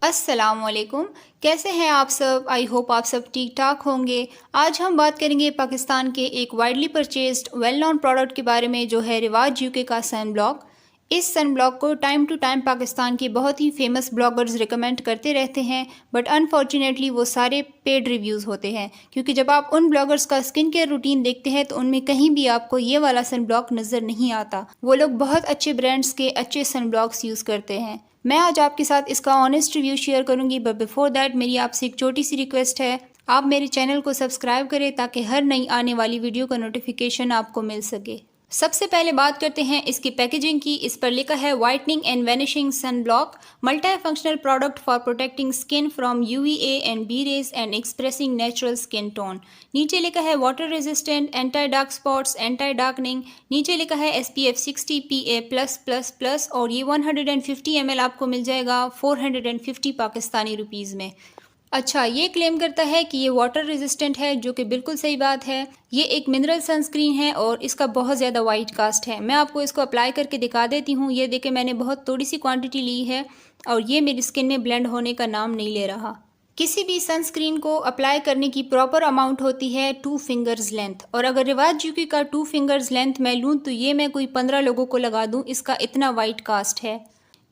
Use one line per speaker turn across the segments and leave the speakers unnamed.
अस्सलामुअलैकुम। कैसे हैं आप सब? आई होप आप सब ठीक ठाक होंगे। आज हम बात करेंगे पाकिस्तान के एक widely purchased well known product के बारे में, जो है रिवाज यूके का सन ब्लॉक। इस सन ब्लॉक को टाइम टू टाइम पाकिस्तान के बहुत ही फेमस ब्लॉगर्स रिकमेंड करते रहते हैं, बट अनफॉर्चुनेटली वो सारे पेड रिव्यूज़ होते हैं, क्योंकि जब आप उन ब्लॉगर्स का स्किन केयर रूटीन देखते हैं तो उनमें कहीं भी आपको ये वाला सन ब्लॉक नज़र नहीं आता। वो लोग बहुत अच्छे ब्रांड्स के अच्छे सन ब्लॉक्स यूज़ करते हैं। मैं आज आपके साथ इसका ऑनेस्ट रिव्यू शेयर करूंगी, बट बिफोर दैट मेरी आपसे एक छोटी सी रिक्वेस्ट है, आप मेरे चैनल को सब्सक्राइब करें ताकि हर नई आने वाली वीडियो का नोटिफिकेशन आपको मिल सके। सबसे पहले बात करते हैं इसकी पैकेजिंग की। इस पर लिखा है whitening and vanishing sun block, multi functional product for protecting skin from UVA and B rays and expressing natural skin tone. नीचे लिखा है water resistant, anti dark spots, anti darkening. नीचे लिखा है SPF 60 PA+++, और ये 150 ml आपको मिल जाएगा 450 पाकिस्तानी रुपीज़ में। अच्छा, ये क्लेम करता है कि ये वाटर रेजिस्टेंट है, जो कि बिल्कुल सही बात है। ये एक मिनरल सनस्क्रीन है और इसका बहुत ज़्यादा वाइट कास्ट है। मैं आपको इसको अप्लाई करके दिखा देती हूँ। ये देखे, मैंने बहुत थोड़ी सी क्वांटिटी ली है और ये मेरी स्किन में ब्लेंड होने का नाम नहीं ले रहा। किसी भी सनस्क्रीन को अप्लाई करने की प्रॉपर अमाउंट होती है 2 फिंगर्स लेंथ, और अगर रिवाज यूके का 2 फिंगर्स लेंथ मैं लूँ तो ये मैं कोई 15 लोगों को लगा दूँ, इसका इतना वाइट कास्ट है।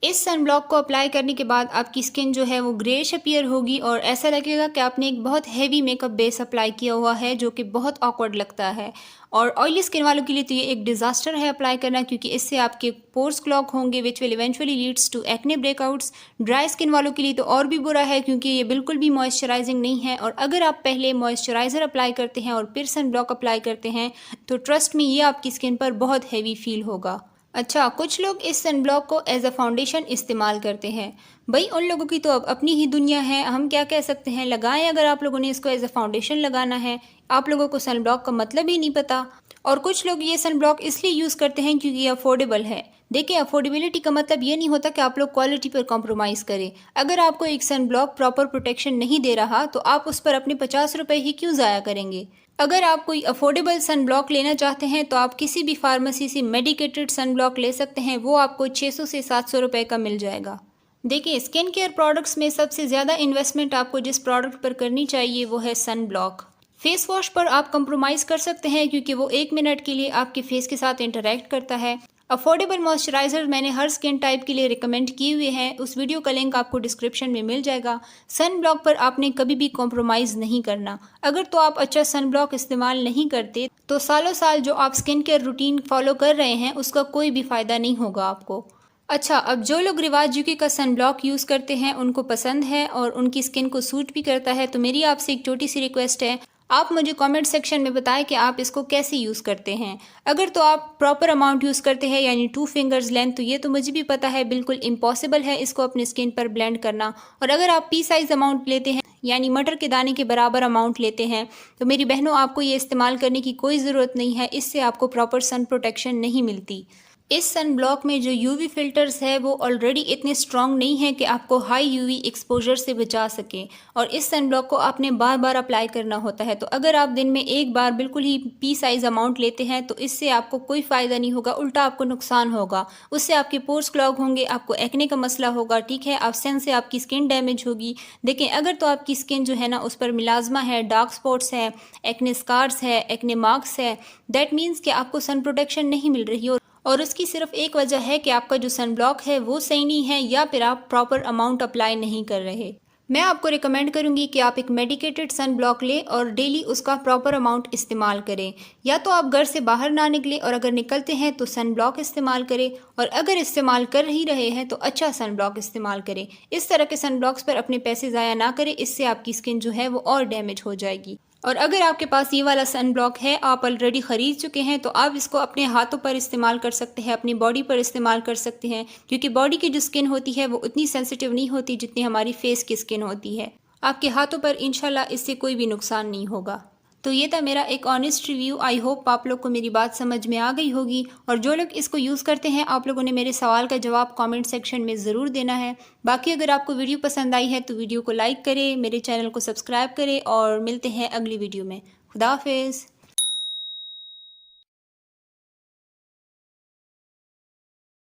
इस सन ब्लॉक को अप्लाई करने के बाद आपकी स्किन जो है वो ग्रेश अपीयर होगी और ऐसा लगेगा कि आपने एक बहुत हैवी मेकअप बेस अप्लाई किया हुआ है, जो कि बहुत ऑकवर्ड लगता है। और ऑयली स्किन वालों के लिए तो ये एक डिज़ास्टर है अप्लाई करना, क्योंकि इससे आपके पोर्स क्लॉग होंगे, which will eventually leads to acne breakouts. Dry skin वालों के लिए तो और भी बुरा है, क्योंकि ये बिल्कुल भी मॉइस्चराइजिंग नहीं है, और अगर आप पहले मॉइस्चराइज़र अप्लाई करते हैं और फिर सन ब्लॉक अप्लाई करते हैं तो ट्रस्ट मी, ये आपकी स्किन पर बहुत हैवी फील होगा। अच्छा, कुछ लोग इस सन ब्लॉक को एज अ फाउंडेशन इस्तेमाल करते हैं। भाई, उन लोगों की तो अब अपनी ही दुनिया है, हम क्या कह सकते हैं। लगाएं अगर आप लोगों ने इसको एज अ फाउंडेशन लगाना है। आप लोगों को सन ब्लॉक का मतलब ही नहीं पता। और कुछ लोग ये सन ब्लॉक इसलिए यूज़ करते हैं क्योंकि ये अफोर्डेबल है। देखिए, अफोर्डेबिलिटी का मतलब ये नहीं होता कि आप लोग क्वालिटी पर कॉम्प्रोमाइज़ करें। अगर आपको एक सन ब्लॉक प्रॉपर प्रोटेक्शन नहीं दे रहा तो आप उस पर अपने 50 रुपये ही क्यों ज़ाया करेंगे। अगर आप कोई अफोर्डेबल सन ब्लॉक लेना चाहते हैं तो आप किसी भी फार्मेसी से मेडिकेटेड सन ब्लॉक ले सकते हैं। वो आपको 600 से 700 रुपये का मिल जाएगा। देखिए, स्किन केयर प्रोडक्ट्स में सबसे ज़्यादा इन्वेस्टमेंट आपको जिस प्रोडक्ट पर करनी चाहिए वो है सन ब्लॉक। फेस वॉश पर आप कंप्रोमाइज़ कर सकते हैं, क्योंकि वो 1 मिनट के लिए आपके फेस के साथ इंटरेक्ट करता है। अफोर्डेबल मॉइस्चराइज़र मैंने हर स्किन टाइप के लिए रिकमेंड किए हुए हैं, उस वीडियो का लिंक आपको डिस्क्रिप्शन में मिल जाएगा। सन ब्लॉक पर आपने कभी भी कॉम्प्रोमाइज़ नहीं करना। अगर तो आप अच्छा सन ब्लॉक इस्तेमाल नहीं करते तो सालों साल जो आप स्किन केयर रूटीन फॉलो कर रहे हैं उसका कोई भी फ़ायदा नहीं होगा आपको। अच्छा, अब जो लोग रिवाज यूके का सन ब्लॉक यूज़ करते हैं, उनको पसंद है और उनकी स्किन को सूट भी करता है, तो मेरी आपसे एक छोटी सी रिक्वेस्ट है, आप मुझे कमेंट सेक्शन में बताएं कि आप इसको कैसे यूज़ करते हैं। अगर तो आप प्रॉपर अमाउंट यूज़ करते हैं, यानी 2 फिंगर्स लेंथ, तो ये तो मुझे भी पता है बिल्कुल इम्पॉसिबल है इसको अपनी स्किन पर ब्लेंड करना। और अगर आप पी साइज़ अमाउंट लेते हैं, यानी मटर के दाने के बराबर अमाउंट लेते हैं, तो मेरी बहनों, आपको ये इस्तेमाल करने की कोई ज़रूरत नहीं है। इससे आपको प्रॉपर सन प्रोटेक्शन नहीं मिलती। इस सन ब्लॉक में जो यूवी फिल्टर्स है वो ऑलरेडी इतने स्ट्रॉन्ग नहीं है कि आपको हाई यूवी एक्सपोजर से बचा सके, और इस सन ब्लॉक को आपने बार बार अप्लाई करना होता है। तो अगर आप दिन में एक बार बिल्कुल ही पी साइज अमाउंट लेते हैं तो इससे आपको कोई फ़ायदा नहीं होगा, उल्टा आपको नुकसान होगा। उससे आपके पोर्स क्लॉग होंगे, आपको एक्ने का मसला होगा, ठीक है, आप सन से आपकी स्किन डैमेज होगी। देखें, अगर तो आपकी स्किन जो है ना उस पर मिलाजमा है, डार्क स्पॉट्स है, एक्ने स्कार्स है, एक्ने मार्क्स है, दैट मीन्स कि आपको सन प्रोटेक्शन नहीं मिल रही और उसकी सिर्फ एक वजह है कि आपका जो सन ब्लॉक है वो सही नहीं है, या फिर आप प्रॉपर अमाउंट अप्लाई नहीं कर रहे। मैं आपको रिकमेंड करूंगी कि आप एक मेडिकेटेड सन ब्लॉक लें और डेली उसका प्रॉपर अमाउंट इस्तेमाल करें। या तो आप घर से बाहर ना निकलें, और अगर निकलते हैं तो सन ब्लॉक इस्तेमाल करें, और अगर इस्तेमाल कर ही रहे हैं तो अच्छा सन ब्लॉक इस्तेमाल करें। इस तरह के सन ब्लॉक्स पर अपने पैसे ज़ाया ना करें, इससे आपकी स्किन जो है वो और डैमेज हो जाएगी। और अगर आपके पास ये वाला सन ब्लॉक है, आप ऑलरेडी ख़रीद चुके हैं, तो आप इसको अपने हाथों पर इस्तेमाल कर सकते हैं, अपनी बॉडी पर इस्तेमाल कर सकते हैं, क्योंकि बॉडी की जो स्किन होती है वो उतनी सेंसिटिव नहीं होती जितनी हमारी फेस की स्किन होती है। आपके हाथों पर इंशाल्लाह इससे कोई भी नुकसान नहीं होगा। तो ये था मेरा एक ऑनेस्ट रिव्यू। आई होप आप लोग को मेरी बात समझ में आ गई होगी, और जो लोग इसको यूज़ करते हैं, आप लोगों ने मेरे सवाल का जवाब कमेंट सेक्शन में ज़रूर देना है। बाकी अगर आपको वीडियो पसंद आई है तो वीडियो को लाइक करें, मेरे चैनल को सब्सक्राइब करें, और मिलते हैं अगली वीडियो में। खुदा हाफिज़।